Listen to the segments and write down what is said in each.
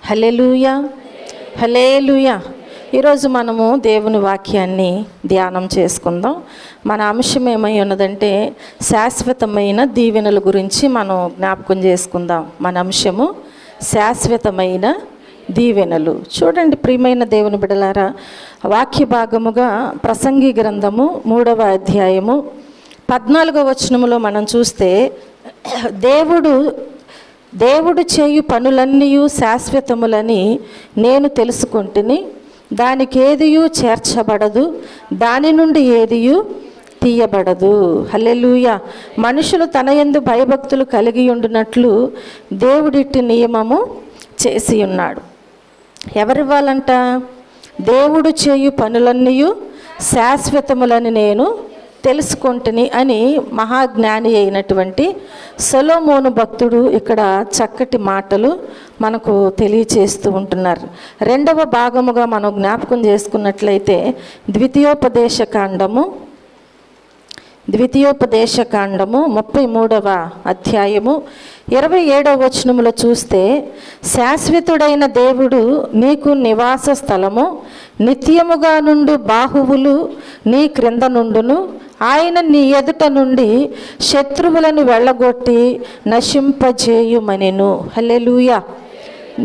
హల్లెలూయా, హల్లెలూయా. ఈరోజు మనము దేవుని వాక్యాన్ని ధ్యానం చేసుకుందాం. మన అంశం ఏమై ఉన్నదంటే శాశ్వతమైన దీవెనల గురించి మనం జ్ఞాపకం చేసుకుందాం. మన అంశము శాశ్వతమైన దీవెనలు. చూడండి ప్రియమైన దేవుని బిడ్డలారా, వాక్య భాగముగా ప్రసంగి గ్రంథము 3వ అధ్యాయము 14వ వచనములో మనం చూస్తే దేవుడు చేయు పనులన్నీ శాశ్వతములని నేను తెలుసుకుంటుని, దానికి ఏదియు చేర్చబడదు, దాని నుండి ఏదియు తీయబడదు. హల్లెలూయా. మనుషులు తన యందు భయభక్తులు కలిగి ఉండునట్లు దేవుడిట్టి నియమము చేసి ఉన్నాడు. ఎవరివ్వాలంట? దేవుడు చేయు పనులన్నీ శాశ్వతములని నేను తెలుసుకుంటుని అని మహాజ్ఞాని అయినటువంటి సొలొమోను భక్తుడు ఇక్కడ చక్కటి మాటలు మనకు తెలియచేస్తూ ఉంటున్నారు. రెండవ భాగముగా మనం జ్ఞాపకం చేసుకున్నట్లయితే ద్వితీయోపదేశ కాండము 33వ అధ్యాయము 27వ వచనములో చూస్తే, శాశ్వతుడైన దేవుడు నీకు నివాస స్థలము, నిత్యముగా నుండు బాహువులు నీ క్రింద నుండును, ఆయన నీ ఎదుట నుండి శత్రువులను వెళ్ళగొట్టి నశింపజేయుమనెను. హల్లెలూయా.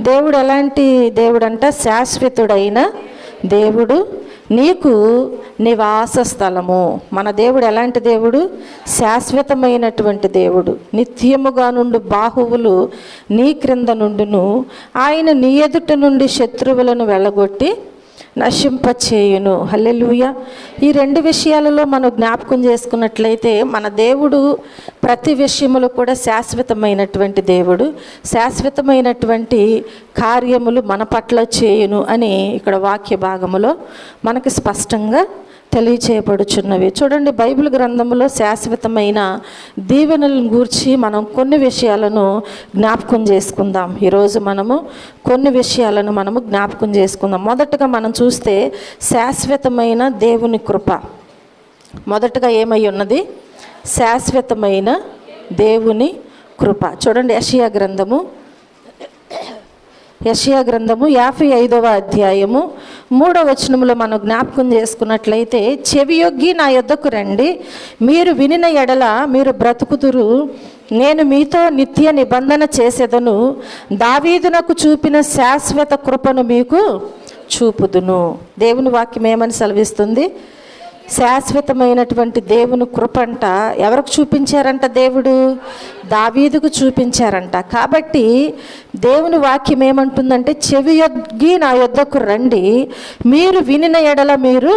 దేవుడు ఎలాంటి దేవుడు అంట? శాశ్వతుడైన దేవుడు, నీకు నివాస స్థలము. మన దేవుడు ఎలాంటి దేవుడు? శాశ్వతమైనటువంటి దేవుడు. నిత్యముగా నుండి బాహువులు నీ క్రింద నుండును, ఆయన నీ ఎదుట నుండి శత్రువులను వెళ్ళగొట్టి నశింపచేయును. హల్లెలూయా. ఈ రెండు విషయాలలో మనం జ్ఞాపకం చేసుకున్నట్లయితే మన దేవుడు ప్రతి విషయములు కూడా శాశ్వతమైనటువంటి దేవుడు. శాశ్వతమైనటువంటి కార్యములు మన పట్ల చేయును అని ఇక్కడ వాక్య భాగములో మనకి స్పష్టంగా తెలియచేయబడుచున్నవి. చూడండి, బైబిల్ గ్రంథంలో శాశ్వతమైన దీవెనలను గూర్చి మనం కొన్ని విషయాలను జ్ఞాపకం చేసుకుందాం. ఈరోజు మనము కొన్ని విషయాలను జ్ఞాపకం చేసుకుందాం. మొదటగా మనం చూస్తే శాశ్వతమైన దేవుని కృప. మొదటగా ఏమై ఉన్నది? శాశ్వతమైన దేవుని కృప. చూడండి, యెషయా గ్రంథము 55వ అధ్యాయము 3వ వచనములో మనం జ్ఞాపకం చేసుకున్నట్లయితే, చెవియొగ్గి నా యొద్దకు రండి, మీరు వినిన ఎడల మీరు బ్రతుకుదురు, నేను మీతో నిత్య నిబంధన చేసేదను, దావీదునకు చూపిన శాశ్వత కృపను మీకు చూపుదును. దేవుని వాక్యం ఏమని సెలవిస్తుంది? శాశ్వతమైనటువంటి దేవుని కృపంట ఎవరికి చూపించారంట? దేవుడు దావీదుకు చూపించారంట. కాబట్టి దేవుని వాక్యం ఏమంటుందంటే, చెవియొగ్గి నా యొద్దకు రండి, మీరు వినిన ఎడల మీరు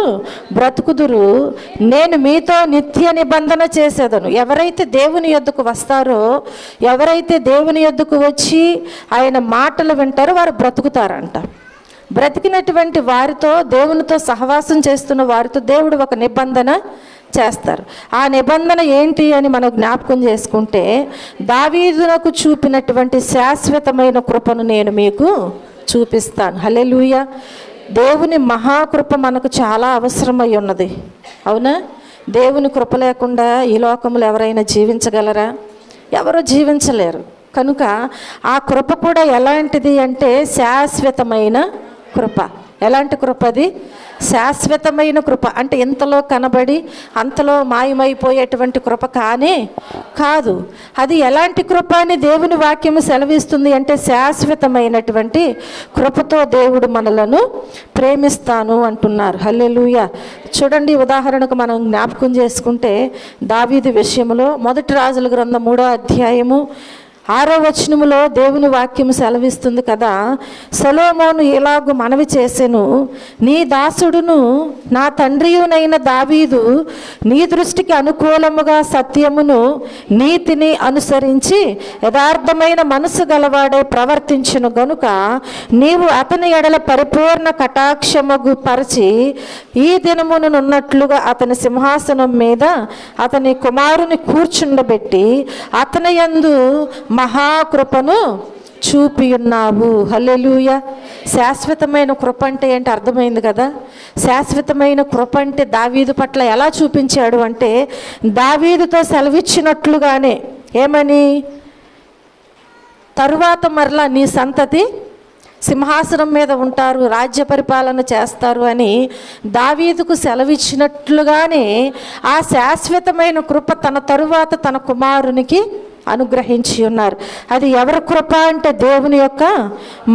బ్రతుకుదురు, నేను మీతో నిత్య నిబంధన చేసేదను. ఎవరైతే దేవుని యొద్దకు వస్తారో, ఎవరైతే దేవుని యొద్దకు వచ్చి ఆయన మాటలు వింటారో వారు బ్రతుకుతారంట. బ్రతికినటువంటి వారితో, దేవునితో సహవాసం చేస్తున్న వారితో దేవుడు ఒక నిబంధన చేస్తారు. ఆ నిబంధన ఏంటి అని మనం జ్ఞాపకం చేసుకుంటే, దావీదునకు చూపినటువంటి శాశ్వతమైన కృపను నేను మీకు చూపిస్తాను. హల్లెలూయా. దేవుని మహాకృప మనకు చాలా అవసరమై ఉన్నది. అవునా? దేవుని కృప లేకుండా ఈ లోకంలో ఎవరైనా జీవించగలరా? ఎవరు జీవించలేరు. కనుక ఆ కృప కూడా ఎలాంటిది అంటే శాశ్వతమైన కృప. ఎలాంటి కృప అది? శాశ్వతమైన కృప. అంటే ఇంతలో కనబడి అంతలో మాయమైపోయేటువంటి కృప కానే కాదు. అది ఎలాంటి కృప అని దేవుని వాక్యము సెలవిస్తుంది అంటే, శాశ్వతమైనటువంటి కృపతో దేవుడు మనలను ప్రేమిస్తాను అంటున్నారు. హల్లెలూయా. చూడండి, ఉదాహరణకు మనం జ్ఞాపకం చేసుకుంటే దావీదు విషయంలో 1 రాజుల గ్రంథం 3వ అధ్యాయము 6వ వచనములో దేవుని వాక్యము సెలవిస్తుంది కదా, సొలొమోను ఇలాగు మనవి చేసెను, నీ దాసుడును నా తండ్రియునైన దావీదు నీ దృష్టికి అనుకూలముగా సత్యమును నీతిని అనుసరించి యథార్థమైన మనసు గలవాడే ప్రవర్తించును గనుక నీవు అతని ఎడల పరిపూర్ణ కటాక్షముగు పరిచి ఈ దినమునున్నట్లుగా అతని సింహాసనం మీద అతని కుమారుని కూర్చుండబెట్టి అతని యందు మహాకృపను చూపి ఉన్నావు. హల్లెలూయా. శాశ్వతమైన కృప అంటే ఏంటి అర్థమైంది కదా. శాశ్వతమైన కృప అంటే దావీదు పట్ల ఎలా చూపించాడు అంటే, దావీదుతో సెలవిచ్చినట్లుగానే ఏమని, తరువాత మరలా నీ సంతతి సింహాసనం మీద ఉంటారు, రాజ్య పరిపాలన చేస్తారు అని దావీదుకు సెలవిచ్చినట్లుగానే ఆ శాశ్వతమైన కృప తన తరువాత తన కుమారునికి అనుగ్రహించి ఉన్నారు. అది ఎవరి కృప అంటే దేవుని యొక్క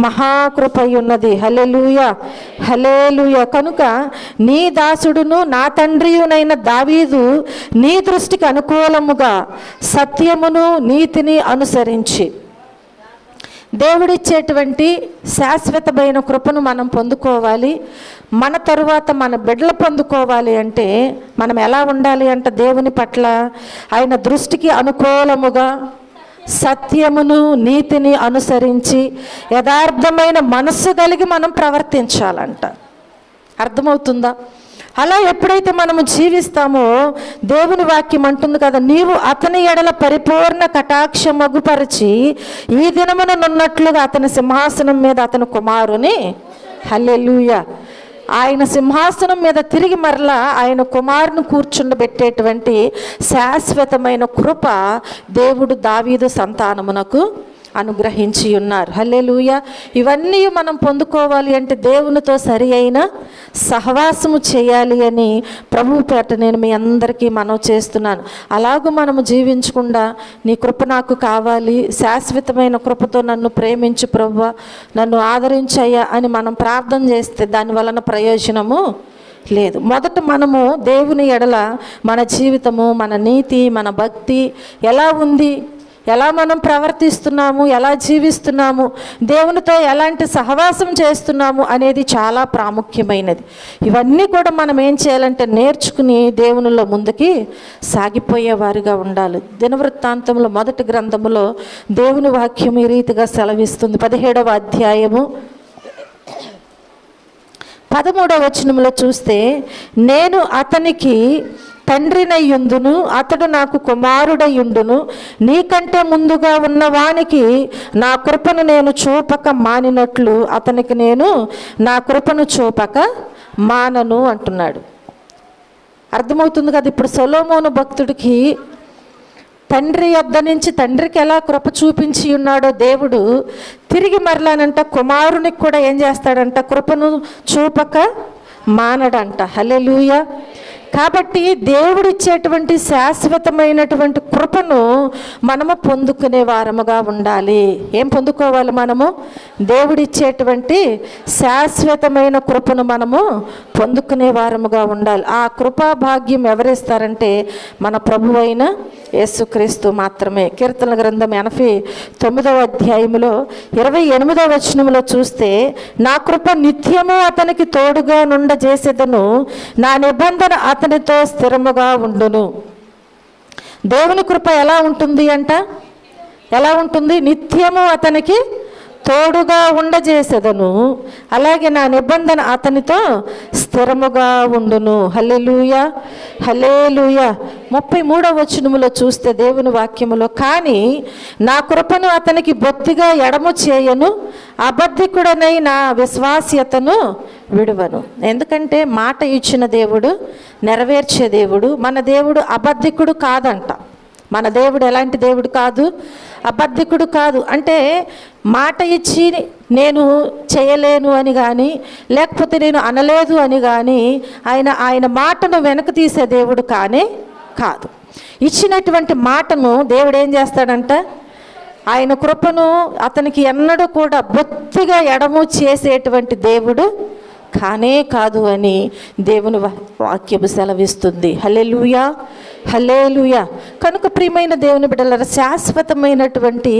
మహాకృప ఉన్నది. హల్లెలూయా, హల్లెలూయా. కనుక నీ దాసుడును నా తండ్రియునైన దావీదు నీ దృష్టికి అనుకూలముగా సత్యమును నీతిని అనుసరించి, దేవుడిచ్చేటువంటి శాశ్వతమైన కృపను మనం పొందుకోవాలి. మన తరువాత మన బిడ్డలు పొందుకోవాలి అంటే మనం ఎలా ఉండాలి అంటే దేవుని పట్ల ఆయన దృష్టికి అనుకూలముగా సత్యమును నీతిని అనుసరించి యథార్థమైన మనస్సు కలిగి మనం ప్రవర్తించాలంట. అర్థమవుతుందా? అలా ఎప్పుడైతే మనము జీవిస్తామో దేవుని వాక్యం అంటుంది కదా, నీవు అతని ఎడల పరిపూర్ణ కటాక్ష మగుపరిచి ఈ దినమునున్నట్లుగా అతని సింహాసనం మీద అతని కుమారుని, హల్లెలూయా, ఆయన సింహాసనం మీద తిరిగి మరలా ఆయన కుమారుని కూర్చుండబెట్టేటువంటి శాశ్వతమైన కృప దేవుడు దావీదు సంతానమునకు అనుగ్రహించి ఉన్నారు. హల్లెలూయా. ఇవన్నీ మనం పొందుకోవాలి అంటే దేవునితో సరి అయిన సహవాసము చేయాలి అని ప్రభువు పేట నేను మీ అందరికీ మనవి చేస్తున్నాను. అలాగూ మనము జీవించకుండా నీ కృప నాకు కావాలి, శాశ్వతమైన కృపతో నన్ను ప్రేమించు ప్రభువా, నన్ను ఆదరించయ్యా అని మనం ప్రార్థన చేస్తే దాని వలన ప్రయోజనము లేదు. మొదట మనము దేవుని ఎడల మన జీవితము, మన నీతి, మన భక్తి ఎలా ఉంది, ఎలా మనం ప్రవర్తిస్తున్నాము, ఎలా జీవిస్తున్నాము, దేవునితో ఎలాంటి సహవాసం చేస్తున్నాము అనేది చాలా ప్రాముఖ్యమైనది. ఇవన్నీ కూడా మనం ఏం చేయాలంటే నేర్చుకుని దేవునిలో ముందుకి సాగిపోయేవారిగా ఉండాలి. దినవృత్తాంతంలో మొదటి గ్రంథములో దేవుని వాక్యం ఈ రీతిగా సెలవిస్తుంది. 17వ అధ్యాయము 13వ వచనంలో చూస్తే, నేను అతనికి తండ్రినయ్యుందును, అతడు నాకు కుమారుడయ్యుండును, నీకంటే ముందుగా ఉన్నవానికి నా కృపను నేను చూపక మానినట్లు అతనికి నేను నా కృపను చూపక మానను అంటున్నాడు. అర్థమవుతుంది కదా? ఇప్పుడు సొలొమోను భక్తుడికి తండ్రి యొద్ద నుంచి తండ్రికి ఎలా కృప చూపించి ఉన్నాడో దేవుడు తిరిగి మరలానంట కుమారునికి కూడా ఏం చేస్తాడంట, కృపను చూపక మానడంట. హల్లెలూయా. కాబట్టి దేవుడిచ్చేటువంటి శాశ్వతమైనటువంటి కృపను మనము పొందుకునే వారముగా ఉండాలి. ఏం పొందుకోవాలి మనము? దేవుడిచ్చేటువంటి శాశ్వతమైన కృపను మనము పొందుకునే వారముగా ఉండాలి. ఆ కృపా భాగ్యం ఎవరిస్తారంటే మన ప్రభువైన యేసుక్రీస్తు మాత్రమే. కీర్తన గ్రంథం 89వ అధ్యాయములో 28వ వచనములో చూస్తే, నా కృప నిత్యము అతనికి తోడుగా నుండజేసేదను, నా నిబంధన అతనితో స్థిరముగా ఉండును. దేవుని కృప ఎలా ఉంటుంది అంట? ఎలా ఉంటుంది? నిత్యము అతనికి తోడుగా ఉండజేసేదను, అలాగే నా నిబంధన అతనితో స్థిరముగా ఉండును. హల్లెలూయా, హల్లెలూయా. 33వ వచనములో చూస్తే దేవుని వాక్యములో, కానీ నా కృపను అతనికి బొత్తిగా ఎడము చేయను, అబద్ధికుడనై నా విశ్వాస్యతను విడువను. ఎందుకంటే మాట ఇచ్చిన దేవుడు నెరవేర్చే దేవుడు. మన దేవుడు అబద్ధికుడు కాదంట. మన దేవుడు ఎలాంటి దేవుడు కాదు, అబద్ధికుడు కాదు. అంటే మాట ఇచ్చి నేను చేయలేను అని కానీ, లేకపోతే నేను అనలేదు అని కానీ ఆయన మాటను వెనక తీసే దేవుడు కానే కాదు. ఇచ్చినటువంటి మాటను దేవుడు ఏం చేస్తాడంట, ఆయన కృపను అతనికి ఎన్నడూ కూడా బొత్తిగా ఎడము చేసేటువంటి దేవుడు కానే కాదు అని దేవుని వాక్యము సెలవిస్తుంది. హల్లెలూయా, హల్లెలూయా. కనుక ప్రియమైన దేవుని బిడ్డలారా, శాశ్వతమైనటువంటి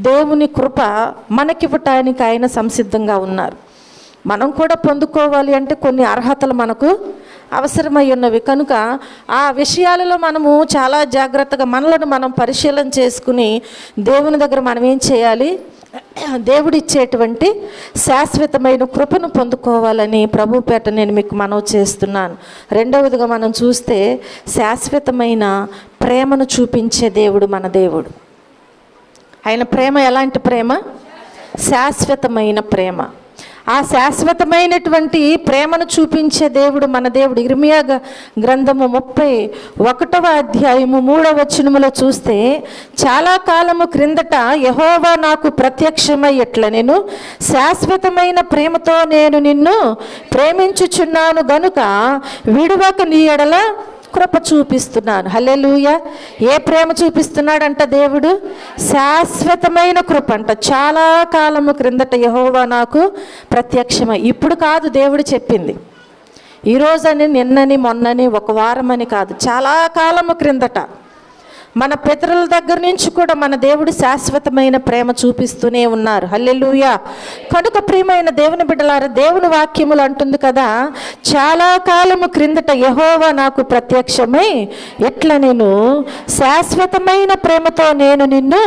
దేవుని కృప మనకివ్వటానికి ఆయన సంసిద్ధంగా ఉన్నారు. మనం కూడా పొందుకోవాలి అంటే కొన్ని అర్హతలు మనకు అవసరమై ఉన్నవి. కనుక ఆ విషయాలలో మనము చాలా జాగ్రత్తగా మనలను మనం పరిశీలన చేసుకుని దేవుని దగ్గర మనం ఏం చేయాలి, దేవుడిచ్చేటువంటి శాశ్వతమైన కృపను పొందుకోవాలని ప్రభు పేట నేను మీకు మనవి చేస్తున్నాను. రెండవదిగా మనం చూస్తే, శాశ్వతమైన ప్రేమను చూపించే దేవుడు మన దేవుడు. ఆయన ప్రేమ ఎలాంటి ప్రేమ? శాశ్వతమైన ప్రేమ. ఆ శాశ్వతమైనటువంటి ప్రేమను చూపించే దేవుడు మన దేవుడు. ఇర్మియా గ్రంథము 31వ అధ్యాయము 3వ వచనములో చూస్తే, చాలా కాలము క్రిందట యెహోవా నాకు ప్రత్యక్షమై ఇట్లా నేను శాశ్వతమైన ప్రేమతో నేను నిన్ను ప్రేమించుచున్నాను గనుక విడువక నీ ఎడల కృప చూపిస్తున్నాను. హల్లెలూయా. ఏ ప్రేమ చూపిస్తున్నాడంట దేవుడు? శాశ్వతమైన కృప అంట. చాలా కాలము క్రిందట యెహోవా నాకు ప్రత్యక్షమై. ఇప్పుడు కాదు దేవుడు చెప్పింది, ఈరోజని, నిన్నని, మొన్నని, ఒక వారమని కాదు, చాలా కాలము క్రిందట మన పితరుల దగ్గర నుంచి కూడా మన దేవుడు శాశ్వతమైన ప్రేమ చూపిస్తూనే ఉన్నారు. హల్లెలూయా. కనుక ప్రియమైన దేవుని బిడ్డలారా, దేవుని వాక్యములు అంటుంది కదా, చాలా కాలము క్రిందట యెహోవా నాకు ప్రత్యక్షమై ఎట్లా నేను శాశ్వతమైన ప్రేమతో నేను నిన్ను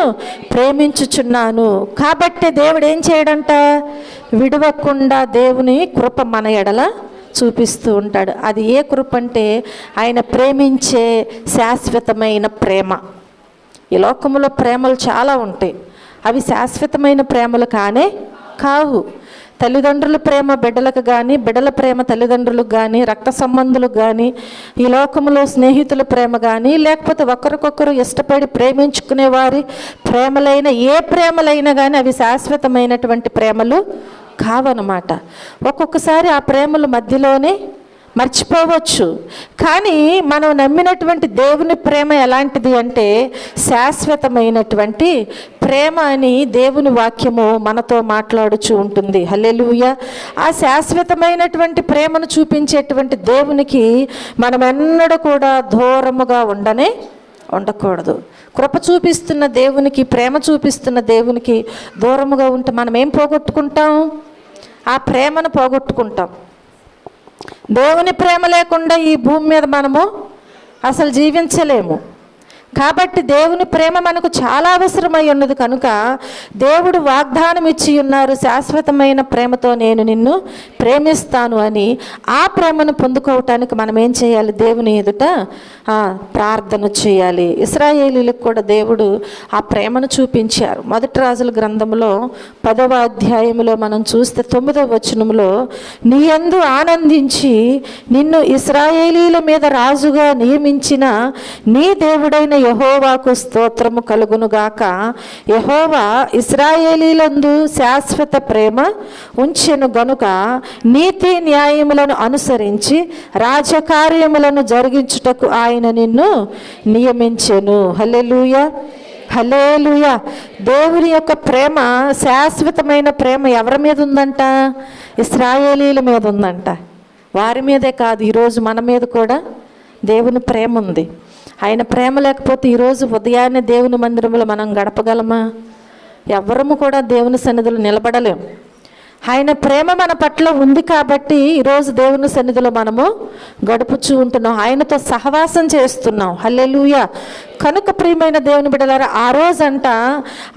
ప్రేమించుచున్నాను. కాబట్టి దేవుడు ఏం చేయడంట? విడవకుండా దేవుని కృప మన ఎడల చూపిస్తూ ఉంటాడు. అది ఏ కృప అంటే ఆయన ప్రేమించే శాశ్వతమైన ప్రేమ. ఈ లోకంలో ప్రేమలు చాలా ఉంటాయి, అవి శాశ్వతమైన ప్రేమలు కానే కావు. తల్లిదండ్రుల ప్రేమ బిడ్డలకు కానీ, బిడ్డల ప్రేమ తల్లిదండ్రులకు కానీ, రక్త సంబంధులకు కానీ, ఈ లోకంలో స్నేహితుల ప్రేమ కానీ, లేకపోతే ఒకరికొకరు ఇష్టపడి ప్రేమించుకునే వారి ప్రేమలైన ఏ ప్రేమలైనా కానీ అవి శాశ్వతమైనటువంటి ప్రేమలు కావన్నమాట. ఒక్కొక్కసారి ఆ ప్రేమల మధ్యలోనే మర్చిపోవచ్చు. కానీ మనం నమ్మినటువంటి దేవుని ప్రేమ ఎలాంటిది అంటే శాశ్వతమైనటువంటి ప్రేమ అని దేవుని వాక్యము మనతో మాట్లాడుచూ ఉంటుంది. హల్లెలూయా. ఆ శాశ్వతమైనటువంటి ప్రేమను చూపించేటువంటి దేవునికి మనం ఎన్నడూ కూడా దూరముగా ఉండకూడదు. కృప చూపిస్తున్న దేవునికి, ప్రేమ చూపిస్తున్న దేవునికి దూరముగా ఉంటే మనం ఏం పోగొట్టుకుంటాం? ఆ ప్రేమను పోగొట్టుకుంటాం. దేవుని ప్రేమ లేకుండా ఈ భూమి మీద మనము అసలు జీవించలేము. కాబట్టి దేవుని ప్రేమ మనకు చాలా అవసరమై ఉన్నది. కనుక దేవుడు వాగ్దానం ఇచ్చి ఉన్నారు, శాశ్వతమైన ప్రేమతో నేను నిన్ను ప్రేమిస్తాను అని. ఆ ప్రేమను పొందుకోవటానికి మనం ఏం చేయాలి? దేవుని ఎదుట ప్రార్థన చేయాలి. ఇశ్రాయేలీలకు కూడా దేవుడు ఆ ప్రేమను చూపించారు. మొదటి రాజుల గ్రంథంలో 10వ అధ్యాయంలో మనం చూస్తే 9వ వచనంలో, నీ యందు ఆనందించి నిన్ను ఇశ్రాయేలీల మీద రాజుగా నియమించిన నీ దేవుడైన యెహోవాకు స్తోత్రము కలుగునుగాక. యెహోవా ఇశ్రాయేలీలందు శాశ్వత ప్రేమ ఉంచెను గనుక నీతి న్యాయములను అనుసరించి రాజకార్యములను జరిగించుటకు ఆయన నిన్ను నియమించెను. హల్లెలూయా. హల్లెలూయా. దేవుని యొక్క ప్రేమ, శాశ్వతమైన ప్రేమ ఎవరి మీద ఉందంట? ఇశ్రాయేలీల మీద ఉందంట. వారి మీదే కాదు, ఈరోజు మన మీద కూడా దేవుని ప్రేమ ఉంది. ఆయన ప్రేమ లేకపోతే ఈరోజు ఉదయాన్నే దేవుని మందిరంలో మనం గడపగలమా? ఎవరము కూడా దేవుని సన్నిధిలో నిలబడలేము. ఆయన ప్రేమ మన పట్ల ఉంది కాబట్టి ఈరోజు దేవుని సన్నిధిలో మనము గడుపుచూ ఉంటున్నాం, ఆయనతో సహవాసం చేస్తున్నాం. హల్లెలూయా. కనుక ప్రియమైన దేవుని బిడ్డలారా, ఆ రోజంట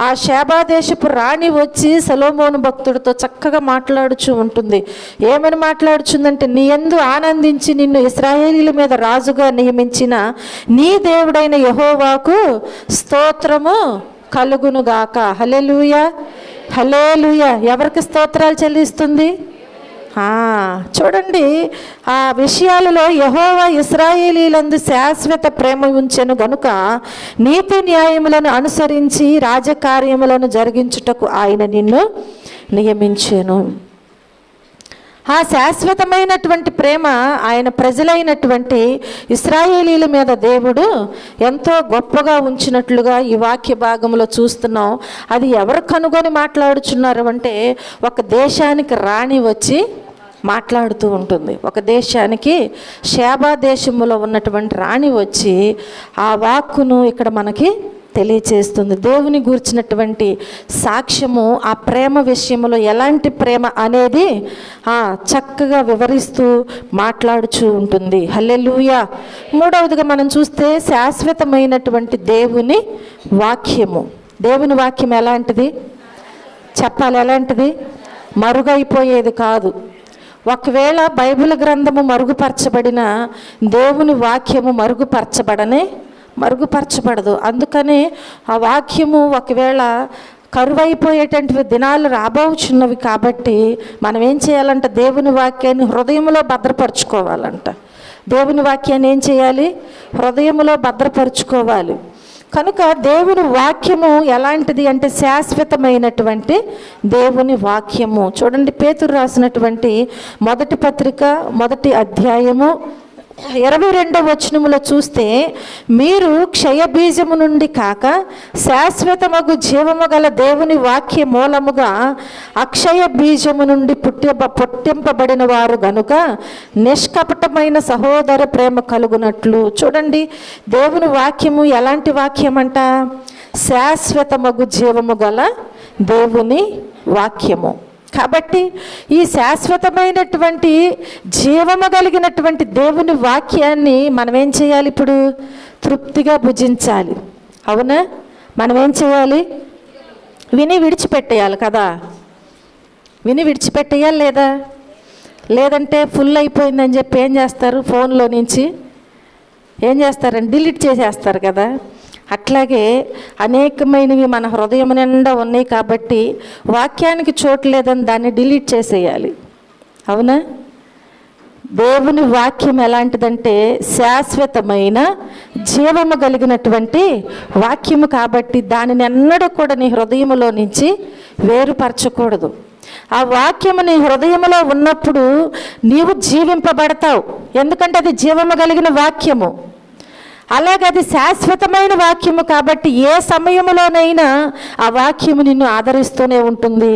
ఆ షేబా దేశపు రాణి వచ్చి సొలొమోను భక్తుడితో చక్కగా మాట్లాడుచూ ఉంటుంది. ఏమని మాట్లాడుచుందంటే, నీ యందు ఆనందించి నిన్ను ఇశ్రాయేలీల మీద రాజుగా నియమించిన నీ దేవుడైన యెహోవాకు స్తోత్రము కలుగునుగాక. హల్లెలూయా. హల్లెలూయా. ఎవరికి స్తోత్రాలు చెల్లిస్తుంది? చూడండి, ఆ విషయాలలో యెహోవా ఇశ్రాయేలీలందు శాశ్వత ప్రేమ ఉంచెను గనుక నీతి న్యాయములను అనుసరించి రాజకార్యములను జరిగించుటకు ఆయన నిన్ను నియమించెను. ఆ శాశ్వతమైనటువంటి ప్రేమ ఆయన ప్రజలైనటువంటి ఇశ్రాయేలీల మీద దేవుడు ఎంతో గొప్పగా ఉంచినట్లుగా ఈ వాక్య భాగంలో చూస్తున్నాం. అది ఎవరు కనుగొని మాట్లాడుచున్నారు అంటే, ఒక దేశానికి రాణి వచ్చి మాట్లాడుతూ ఉంటుంది. ఒక దేశానికి షేబా దేశంలో ఉన్నటువంటి రాణి వచ్చి ఆ వాక్కును ఇక్కడ మనకి తెలియచేస్తుంది. దేవుని గూర్చినటువంటి సాక్ష్యము ఆ ప్రేమ విషయంలో ఎలాంటి ప్రేమ అనేది చక్కగా వివరిస్తూ మాట్లాడుచూ ఉంటుంది. హల్లెలూయా. మూడవదిగా మనం చూస్తే శాశ్వతమైనటువంటి దేవుని వాక్యము. దేవుని వాక్యం ఎలాంటిది చెప్పాలి? ఎలాంటిది? మరుగైపోయేది కాదు. ఒకవేళ బైబిల్ గ్రంథము మరుగుపరచబడిన దేవుని వాక్యము మరుగుపరచబడదు. అందుకని ఆ వాక్యము ఒకవేళ కరువైపోయేటువంటి దినాలు రాబోచున్నవి. కాబట్టి మనం ఏం చేయాలంట? దేవుని వాక్యాన్ని హృదయంలో భద్రపరచుకోవాలంట. దేవుని వాక్యాన్ని ఏం చేయాలి? హృదయంలో భద్రపరచుకోవాలి. కనుక దేవుని వాక్యము ఎలాంటిది అంటే శాశ్వతమైనటువంటి దేవుని వాక్యము. చూడండి, పేతురు రాసినటువంటి మొదటి పత్రిక 1వ అధ్యాయము 22వ వచనములో చూస్తే, మీరు క్షయబీజము నుండి కాక శాశ్వతమగు జీవము గల దేవుని వాక్య మూలముగా అక్షయ బీజము నుండి పుట్టింపబడిన వారు గనుక నిష్కపటమైన సహోదర ప్రేమ కలుగునట్లు. చూడండి, దేవుని వాక్యము ఎలాంటి వాక్యం అంట? శాశ్వతమగు జీవము గల దేవుని వాక్యము. కాబట్టి ఈ శాశ్వతమైనటువంటి జీవము కలిగినటువంటి దేవుని వాక్యాన్ని మనం ఏం చేయాలి? ఇప్పుడు తృప్తిగా భుజించాలి. అవునా? మనం ఏం చేయాలి? విని విడిచిపెట్టేయాలి కదా. విని విడిచిపెట్టేయాలి లేదా? లేదంటే ఫుల్ అయిపోయిందని చెప్పి ఏం చేస్తారు? ఫోన్లో నుంచి ఏం చేస్తారంటే డిలీట్ చేసేస్తారు కదా. అట్లాగే అనేకమైనవి మన హృదయం నిండా ఉన్నాయి కాబట్టి వాక్యానికి చోటు లేదని దాన్ని డిలీట్ చేసేయాలి. అవునా? దేవుని వాక్యం ఎలాంటిదంటే శాశ్వతమైన జీవము కలిగినటువంటి వాక్యము. కాబట్టి దానిని ఎన్నడూ కూడా నీ హృదయములో నుంచి వేరుపరచకూడదు. ఆ వాక్యము నీ హృదయంలో ఉన్నప్పుడు నీవు జీవింపబడతావు. ఎందుకంటే అది జీవము కలిగిన వాక్యము. అలాగే అది శాశ్వతమైన వాక్యము కాబట్టి ఏ సమయంలోనైనా ఆ వాక్యము నిన్ను ఆదరిస్తూనే ఉంటుంది,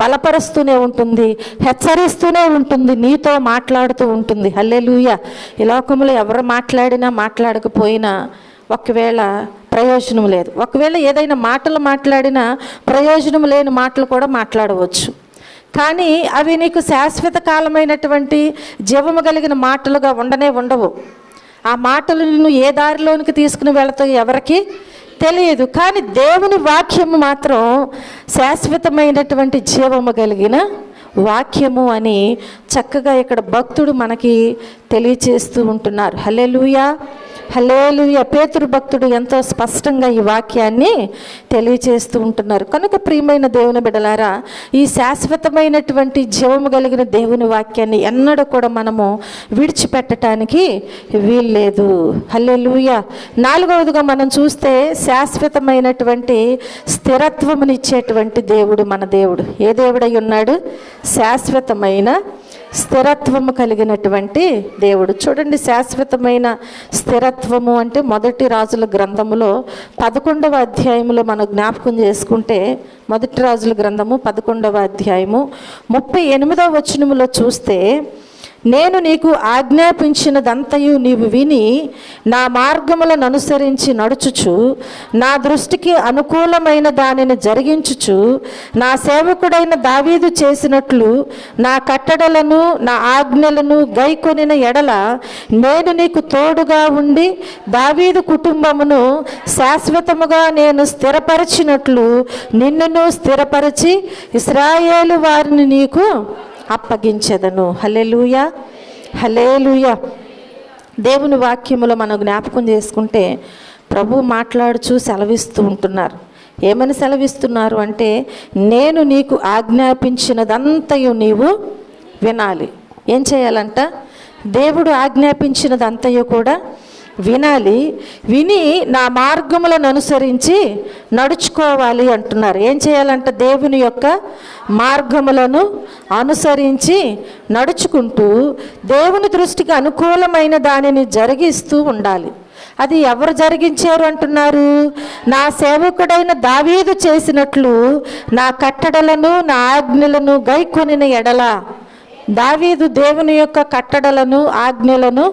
బలపరుస్తూనే ఉంటుంది, హెచ్చరిస్తూనే ఉంటుంది, నీతో మాట్లాడుతూ ఉంటుంది. హల్లెలూయా. ఈ లోకంలో ఎవరు మాట్లాడినా మాట్లాడకపోయినా ఒకవేళ ప్రయోజనం లేదు. ఒకవేళ ఏదైనా మాటలు మాట్లాడినా ప్రయోజనం లేని మాటలు కూడా మాట్లాడవచ్చు. కానీ అవి నీకు శాశ్వత కాలమైనటువంటి జీవము కలిగిన మాటలుగా ఉండవు. ఆ మాటలు నిన్ను ఏ దారిలోనికి తీసుకుని వెళతాయో ఎవరికి తెలియదు. కానీ దేవుని వాక్యము మాత్రం శాశ్వతమైనటువంటి జీవము కలిగిన వాక్యము అని చక్కగా ఇక్కడ భక్తుడు మనకి తెలియచేస్తూ ఉంటున్నారు. హల్లెలూయా, హల్లెలూయా. పేతురు భక్తుడు ఎంతో స్పష్టంగా ఈ వాక్యాన్ని తెలియచేస్తూ ఉంటున్నారు. కనుక ప్రియమైన దేవుని బిడ్డలారా, ఈ శాశ్వతమైనటువంటి జీవము కలిగిన దేవుని వాక్యాన్ని ఎన్నడూ కూడా మనము విడిచిపెట్టడానికి వీల్లేదు. హల్లెలూయా. 4వదిగా మనం చూస్తే శాశ్వతమైనటువంటి స్థిరత్వమునిచ్చేటువంటి దేవుడు మన దేవుడు. ఏ దేవుడై ఉన్నాడు? శాశ్వతమైన స్థిరత్వము కలిగినటువంటి దేవుడు. చూడండి, శాశ్వతమైన స్థిరత్వము అంటే 1 రాజుల గ్రంథములో 11వ అధ్యాయములో మనం జ్ఞాపకం చేసుకుంటే, 1 రాజుల గ్రంథము 11వ అధ్యాయము 38వ వచనములో చూస్తే, నేను నీకు ఆజ్ఞాపించినదంతయు నీవు విని నా మార్గములను అనుసరించి నడుచుచు నా దృష్టికి అనుకూలమైన దానిని జరిగించుచు నా సేవకుడైన దావీదు చేసినట్లు నా కట్టడలను నా ఆజ్ఞలను గైకొనిన ఎడల నేను నీకు తోడుగా ఉండి దావీదు కుటుంబమును శాశ్వతముగా నేను స్థిరపరిచినట్లు నిన్నును స్థిరపరిచి ఇశ్రాయేలు వారిని నీకు అప్పగించెదను. హల్లెలూయా, హల్లెలూయా. దేవుని వాక్యములో మనం జ్ఞాపకం చేసుకుంటే ప్రభు మాట్లాడుచూ సెలవిస్తూ ఉంటున్నారు. ఏమని సెలవిస్తున్నారు అంటే, నేను నీకు ఆజ్ఞాపించినదంతయు నీవు వినాలి. ఏం చేయాలంట? దేవుడు ఆజ్ఞాపించినదంతయు కూడా వినాలి. విని నా మార్గములను అనుసరించి నడుచుకోవాలి అంటున్నారు. ఏం చేయాలంట? దేవుని యొక్క మార్గములను అనుసరించి నడుచుకుంటూ దేవుని దృష్టికి అనుకూలమైన దానిని జరిగిస్తూ ఉండాలి. అది ఎవరు జరిగించారు అంటున్నారు? నా సేవకుడైన దావీదు చేసినట్లు నా కట్టడలను నా ఆజ్ఞలను గైకొనిన ఎడల. దావీదు దేవుని యొక్క కట్టడలను ఆజ్ఞలను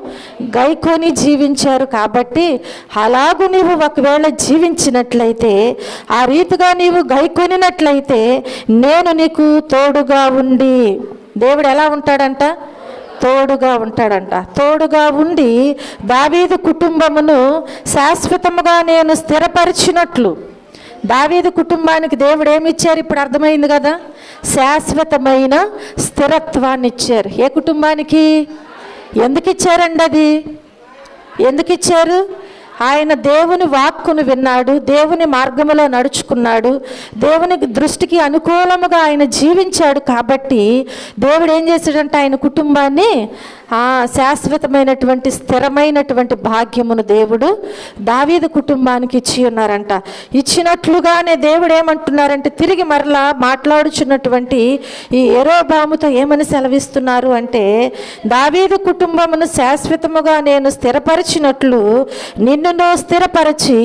గైకొని జీవించారు. కాబట్టి అలాగూ నీవు ఒకవేళ జీవించినట్లయితే, ఆ రీతిగా నీవు గైకొనినట్లయితే నేను నీకు తోడుగా ఉండి, దేవుడు ఎలా ఉంటాడంట? తోడుగా ఉంటాడంట. తోడుగా ఉండి దావీదు కుటుంబమును శాశ్వతముగా నేను స్థిరపరిచినట్లు. దావీదు కుటుంబానికి దేవుడు ఏమి ఇచ్చారు? ఇప్పుడు అర్థమైంది కదా. శాశ్వతమైన స్థిరత్వాన్ని ఇచ్చారు. ఏ కుటుంబానికి? ఎందుకు ఇచ్చారండి? అది ఎందుకు ఇచ్చారు? ఆయన దేవుని వాక్కును విన్నాడు, దేవుని మార్గములో నడుచుకున్నాడు, దేవుని దృష్టికి అనుకూలముగా ఆయన జీవించాడు. కాబట్టి దేవుడు ఏం చేశాడంటే ఆయన కుటుంబాన్ని శాశ్వతమైనటువంటి స్థిరమైనటువంటి భాగ్యమును దేవుడు దావీదు కుటుంబానికి ఇచ్చి ఉన్నారంట. ఇచ్చినట్లుగానే దేవుడు ఏమంటున్నారంటే తిరిగి మరలా మాట్లాడుచున్నటువంటి ఈ యెరోబాముతో ఏమని సెలవిస్తున్నారు అంటే, దావీదు కుటుంబమును శాశ్వతముగా నేను స్థిరపరిచినట్లు నిన్నును స్థిరపరిచి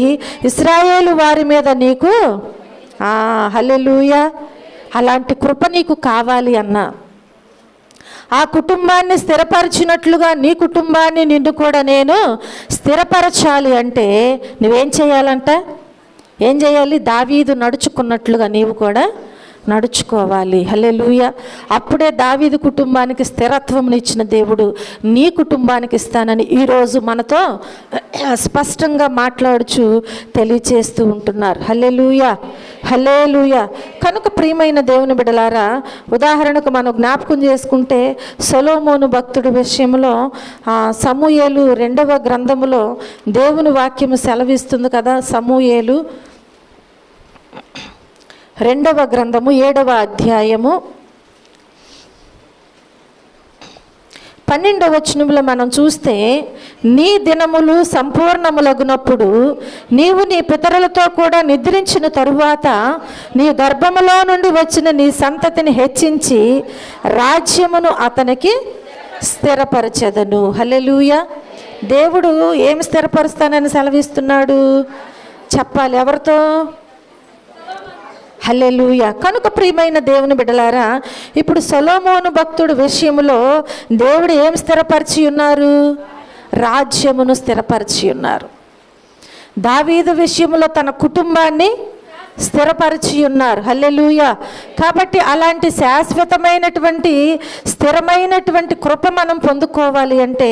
ఇశ్రాయేలు వారి మీద నీకు హల్లెలూయా అలాంటి కృప నీకు కావాలి అన్నా. ఆ కుటుంబాన్ని స్థిరపరిచినట్లుగా నీ కుటుంబాన్ని నిన్ను కూడా నేను స్థిరపరచాలి అంటే నువ్వేం చేయాలంట? ఏం చేయాలి? దావీదు నడుచుకున్నట్లుగా నీవు కూడా నడుచుకోవాలి. హల్లెలూయా. అప్పుడే దావీదు కుటుంబానికి స్థిరత్వం ఇచ్చిన దేవుడు నీ కుటుంబానికి ఇస్తానని ఈరోజు మనతో స్పష్టంగా మాట్లాడుచు తెలియచేస్తూ ఉంటున్నారు. హల్లెలూయా, హల్లెలూయా. కనుక ప్రియమైన దేవుని బిడ్డలారా, ఉదాహరణకు మనం జ్ఞాపకం చేసుకుంటే సొలొమోను భక్తుడి విషయంలో సమూయేలు 2వ గ్రంథములో దేవుని వాక్యము సెలవిస్తుంది కదా. సమూయేలు 2వ గ్రంథము 7వ అధ్యాయము 12వ వచనంలో మనం చూస్తే, నీ దినములు సంపూర్ణములగునప్పుడు నీవు నీ పితరులతో కూడా నిద్రించిన తరువాత నీ గర్భములో నుండి వచ్చిన నీ సంతతిని హెచ్చించి రాజ్యమును అతనికి స్థిరపరచెదను. హల్లెలూయా. దేవుడు ఏమి స్థిరపరుస్తానని సెలవిస్తున్నాడు? చెప్పాలి. ఎవరితో? హల్లెలూయా. కనుక ప్రియమైన దేవుని బిడ్డలారా, ఇప్పుడు సొలొమోను భక్తుడు విషయంలో దేవుడు ఏం స్థిరపరిచి ఉన్నారు? రాజ్యమును స్థిరపరిచి ఉన్నారు. దావీదు విషయంలో తన కుటుంబాన్ని స్థిరపరిచి ఉన్నారు. హల్లెలూయా. కాబట్టి అలాంటి శాశ్వతమైనటువంటి స్థిరమైనటువంటి కృప మనం పొందుకోవాలి అంటే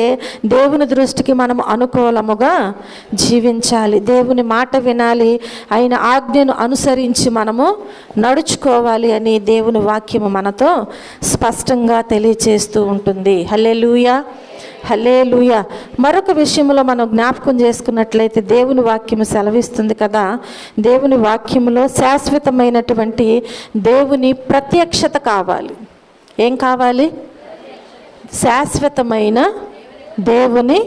దేవుని దృష్టికి మనం అనుకూలముగా జీవించాలి, దేవుని మాట వినాలి, ఆయన ఆజ్ఞను అనుసరించి మనము నడుచుకోవాలి అని దేవుని వాక్యము మనతో స్పష్టంగా తెలియచేస్తూ ఉంటుంది. హల్లెలూయా, హల్లెలూయా. మరొక విషయంలో మనం జ్ఞాపకం చేసుకున్నట్లయితే దేవుని వాక్యము సెలవిస్తుంది కదా, దేవుని వాక్యములో శాశ్వతమైనటువంటి దేవుని ప్రత్యక్షత కావాలి. ఏం కావాలి? శాశ్వతమైన దేవుని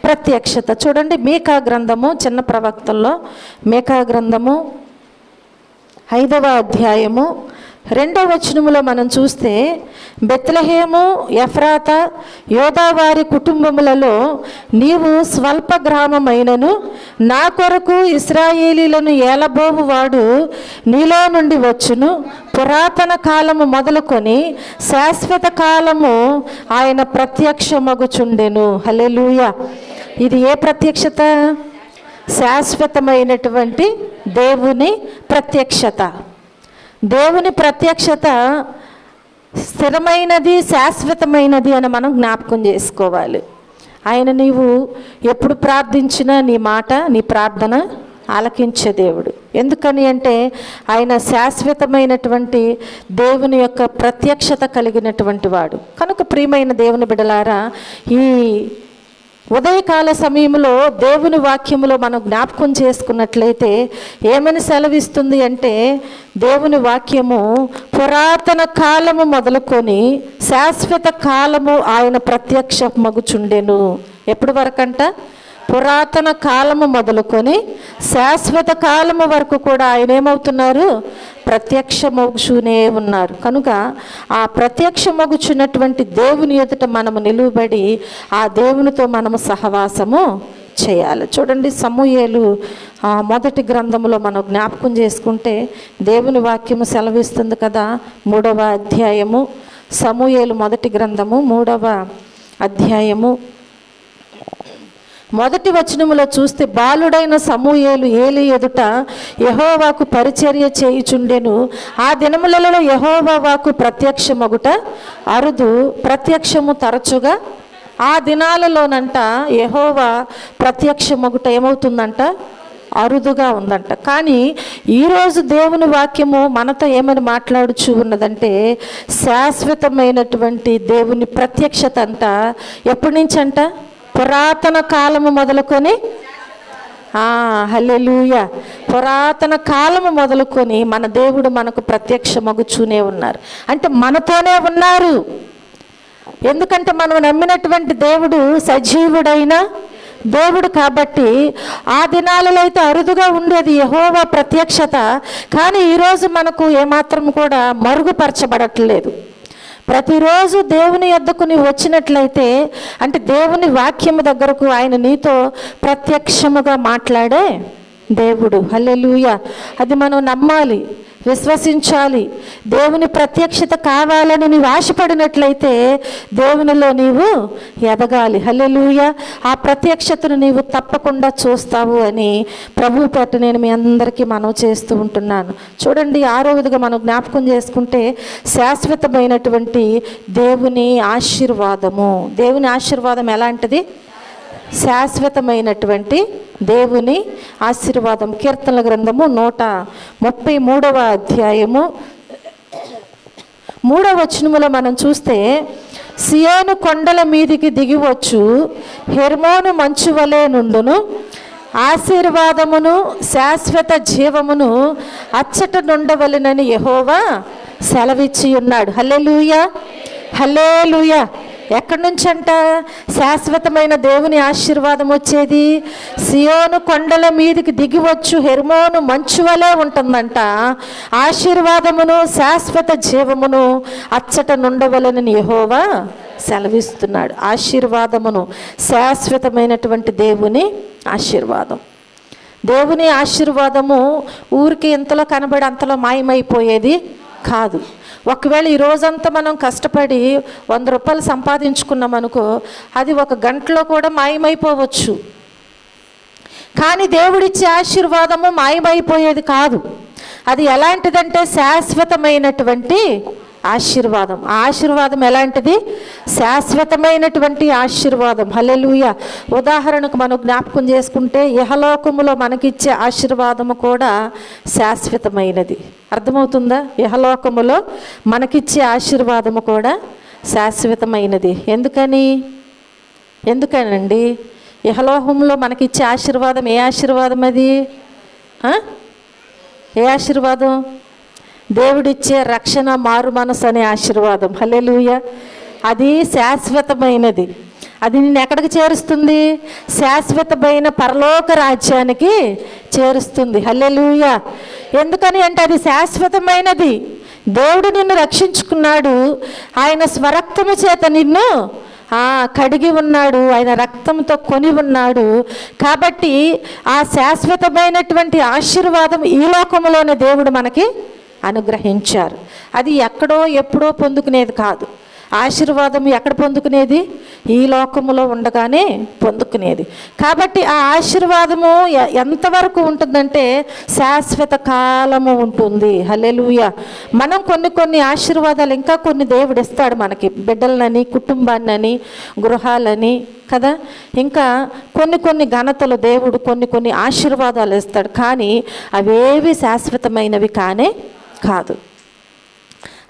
ప్రత్యక్షత. చూడండి, మీకా గ్రంథము, చిన్న ప్రవక్తల్లో మీకా గ్రంథము 5వ అధ్యాయము 2వ వచనములో మనం చూస్తే, బెత్లెహేము, ఎఫ్రాతా, యోదావారి కుటుంబములలో నీవు స్వల్ప గ్రామమైనను నా కొరకు ఇశ్రాయేలీలను ఏలబోవువాడు నీలో నుండి వచ్చును. పురాతన కాలము మొదలుకొని శాశ్వత కాలము ఆయన ప్రత్యక్షమగుచుండెను. హల్లెలూయా. ఇది ఏ ప్రత్యక్షత? శాశ్వతమైనటువంటి దేవుని ప్రత్యక్షత. దేవుని ప్రత్యక్షత స్థిరమైనది, శాశ్వతమైనది అని మనం జ్ఞాపకం చేసుకోవాలి. ఆయన నీవు ఎప్పుడు ప్రార్థించినా నీ మాట, నీ ప్రార్థన ఆలకించే దేవుడు. ఎందుకని అంటే ఆయన శాశ్వతమైనటువంటి దేవుని యొక్క ప్రత్యక్షత కలిగినటువంటి వాడు. కనుక ప్రియమైన దేవుని బిడ్డలారా, ఈ ఉదయకాల సమయంలో దేవుని వాక్యములో మనం జ్ఞాపకం చేసుకున్నట్లయితే ఏమని సెలవిస్తుంది అంటే, దేవుని వాక్యము పురాతన కాలము మొదలుకొని శాశ్వత కాలము ఆయన ప్రత్యక్షమగుచుండెను. ఎప్పటి వరకంట? పురాతన కాలము మొదలుకొని శాశ్వత కాలము వరకు కూడా ఆయన ఏమవుతున్నారు? ప్రత్యక్షమగుచునే ఉన్నారు. కనుక ఆ ప్రత్యక్షమగుచున్నటువంటి దేవుని ఎదుట మనము నిలువబడి ఆ దేవునితో మనము సహవాసము చేయాలి. చూడండి, సమూయేలు 1వ గ్రంథములో మనం జ్ఞాపకం చేసుకుంటే దేవుని వాక్యము సెలవిస్తుంది కదా. 3వ అధ్యాయము, సమూయేలు 1వ గ్రంథము 3వ అధ్యాయము 1వ వచనములో చూస్తే, బాలుడైన సమూయేలు ఏలీ ఎదుట యెహోవాకు పరిచర్య చేయుచుండెను. ఆ దినములలో యెహోవా వాక్కు ప్రత్యక్షమగుట అరుదు, ప్రత్యక్షము తరచుగా. ఆ దినాలలోనంట యెహోవా ప్రత్యక్షమగుట ఏమవుతుందంట? అరుదుగా ఉందంట. కానీ ఈరోజు దేవుని వాక్యము మనతో ఏమని మాట్లాడుచూ ఉన్నదంటే, శాశ్వతమైనటువంటి దేవుని ప్రత్యక్షత అంట ఎప్పటి నుంచి అంట? పురాతన కాలము మొదలుకొని హల్లెలూయా. పురాతన కాలము మొదలుకొని మన దేవుడు మనకు ప్రత్యక్షమగుచూనే ఉన్నారు. అంటే మనతోనే ఉన్నారు. ఎందుకంటే మనం నమ్మినటువంటి దేవుడు సజీవుడైన దేవుడు కాబట్టి. ఆ దినాలలో అయితే అరుదుగా ఉండేది యెహోవా ప్రత్యక్షత. కానీ ఈరోజు మనకు ఏమాత్రం కూడా మరుగుపరచబడట్లేదు. ప్రతిరోజు దేవుని యొద్దకు నీవు వచ్చినట్లయితే, అంటే దేవుని వాక్యము దగ్గరకు ఆయన నీతో ప్రత్యక్షముగా మాట్లాడే దేవుడు. హల్లెలూయా. అది మనం నమ్మాలి, విశ్వసించాలి. దేవుని ప్రత్యక్షత కావాలని నీవు ఆశపడినట్లయితే దేవునిలో నీవు ఎదగాలి. హల్లెలూయా. ఆ ప్రత్యక్షతను నీవు తప్పకుండా చూస్తావు అని ప్రభు పేట నేను మీ అందరికీ మనవి చేస్తూ ఉంటున్నాను. చూడండి, 6వదిగా మనం జ్ఞాపకం చేసుకుంటే శాశ్వతమైనటువంటి దేవుని ఆశీర్వాదము. దేవుని ఆశీర్వాదం ఎలాంటిది? శాశ్వతమైనటువంటి దేవుని ఆశీర్వాదం. కీర్తనల గ్రంథము 133వ అధ్యాయము 3వ వచనములో మనం చూస్తే, సియోను కొండల మీదికి దిగివచ్చు, హెర్మోను మంచు వలె నుండును, ఆశీర్వాదమును శాశ్వత జీవమును అచ్చట నుండవలెనని యెహోవా సెలవిచ్చి ఉన్నాడు. హల్లెలూయా, హల్లెలూయా. ఎక్కడి నుంచి అంట శాశ్వతమైన దేవుని ఆశీర్వాదం వచ్చేది? సియోను కొండల మీదకి దిగివచ్చు, హెర్మోను మంచు వలె ఉంటుందంట. ఆశీర్వాదమును శాశ్వత జీవమును అచ్చట నుండవలెనని యెహోవా సెలవిస్తున్నాడు. ఆశీర్వాదమును, శాశ్వతమైనటువంటి దేవుని ఆశీర్వాదం. దేవుని ఆశీర్వాదము ఊరికి ఇంతలో కనబడి అంతలో మాయమైపోయేది కాదు. ఒకవేళ ఈ రోజంతా మనం కష్టపడి 100 రూపాయలు సంపాదించుకున్నాం అనుకో, అది 1 గంటలో కూడా మాయమైపోవచ్చు. కానీ దేవుడిచ్చే ఆశీర్వాదము మాయమైపోయేది కాదు. అది ఎలాంటిదంటే శాశ్వతమైనటువంటి ఆశీర్వాదం. ఆ ఆశీర్వాదం ఎలాంటిది? శాశ్వతమైనటువంటి ఆశీర్వాదం. హల్లెలూయా. ఉదాహరణకు మనం జ్ఞాపకం చేసుకుంటే, ఇహలోకములో మనకిచ్చే ఆశీర్వాదము కూడా శాశ్వతమైనది. అర్థమవుతుందా? ఇహలోకములో మనకిచ్చే ఆశీర్వాదము కూడా శాశ్వతమైనది. ఎందుకనండి? ఇహలోకంలో మనకిచ్చే ఆశీర్వాదం ఏ ఆశీర్వాదం? అది ఏ ఆశీర్వాదం? దేవుడిచ్చే రక్షణ, మారు మనసు అనే ఆశీర్వాదం. హల్లెలూయా. అది శాశ్వతమైనది. అది నిన్ను ఎక్కడికి చేరుస్తుంది? శాశ్వతమైన పరలోక రాజ్యానికి చేరుస్తుంది. హల్లెలూయా. ఎందుకని అంటే అది శాశ్వతమైనది. దేవుడు నిన్ను రక్షించుకున్నాడు. ఆయన స్వరక్తము చేత నిన్ను కడిగి ఉన్నాడు. ఆయన రక్తంతో కొని ఉన్నాడు. కాబట్టి ఆ శాశ్వతమైనటువంటి ఆశీర్వాదం ఈ లోకంలోనే దేవుడు మనకి అనుగ్రహించారు. అది ఎక్కడో ఎప్పుడో పొందుకునేది కాదు. ఆశీర్వాదం ఎక్కడ పొందుకునేది? ఈ లోకములో ఉండగానే పొందుకునేది. కాబట్టి ఆ ఆశీర్వాదము ఎంతవరకు ఉంటుందంటే శాశ్వత కాలము ఉంటుంది. హల్లెలూయా. మనం కొన్ని ఆశీర్వాదాలు ఇంకా కొన్ని దేవుడు ఇస్తాడు మనకి. బిడ్డలనని, కుటుంబాన్నని, గృహాలని కదా, ఇంకా కొన్ని ఘనతలు దేవుడు కొన్ని ఆశీర్వాదాలు ఇస్తాడు. కానీ అవేవి శాశ్వతమైనవి కాదు.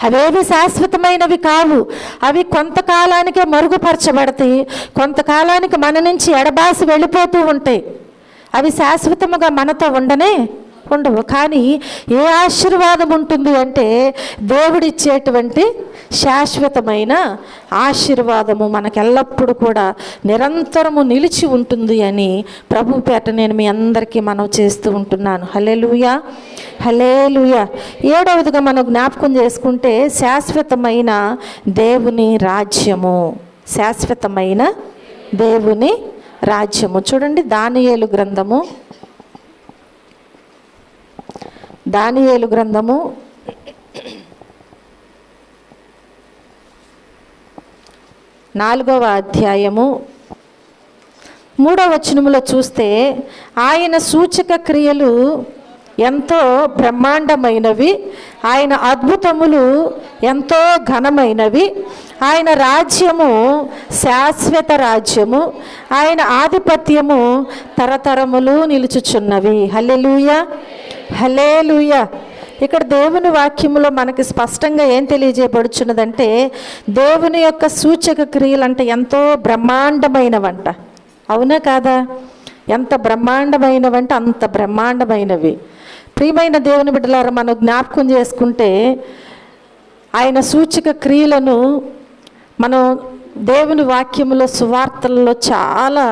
అవేవి శాశ్వతమైనవి కావు. అవి కొంతకాలానికే మరుగుపరచబడతాయి, కొంతకాలానికి మన నుంచి ఎడబాసి వెళ్ళిపోతూ ఉంటాయి. అవి శాశ్వతముగా మనతో ఉండవు. కానీ ఏ ఆశీర్వాదం ఉంటుంది అంటే దేవుడిచ్చేటువంటి శాశ్వతమైన ఆశీర్వాదము మనకెల్లప్పుడూ కూడా నిరంతరము నిలిచి ఉంటుంది అని ప్రభు పేట నేను మీ అందరికీ మనవి చేస్తూ ఉంటున్నాను. హల్లెలూయా, హల్లెలూయా. 7వదిగా మనం జ్ఞాపకం చేసుకుంటే శాశ్వతమైన దేవుని రాజ్యము. శాశ్వతమైన దేవుని రాజ్యము. చూడండి, దానియేలు గ్రంథము 4వ అధ్యాయము 3వ వచనములో చూస్తే, ఆయన సూచక క్రియలు ఎంతో బ్రహ్మాండమైనవి, ఆయన అద్భుతములు ఎంతో ఘనమైనవి, ఆయన రాజ్యము శాశ్వత రాజ్యము, ఆయన ఆధిపత్యము తరతరములు నిలుచుచున్నవి. హల్లెలూయా, హల్లెలూయా. ఇక్కడ దేవుని వాక్యములో మనకి స్పష్టంగా ఏం తెలియజేయబడుచున్నదంటే, దేవుని యొక్క సూచక క్రియలు అంటే ఎంతో బ్రహ్మాండమైనవంట. అవునా కాదా? ఎంత బ్రహ్మాండమైనవంటే అంత బ్రహ్మాండమైనవి. ప్రియమైన దేవుని బిడ్డలారా, మనం జ్ఞాపకం చేసుకుంటే ఆయన సూచక క్రియలను మనం దేవుని వాక్యములో సువార్తలలో చాలా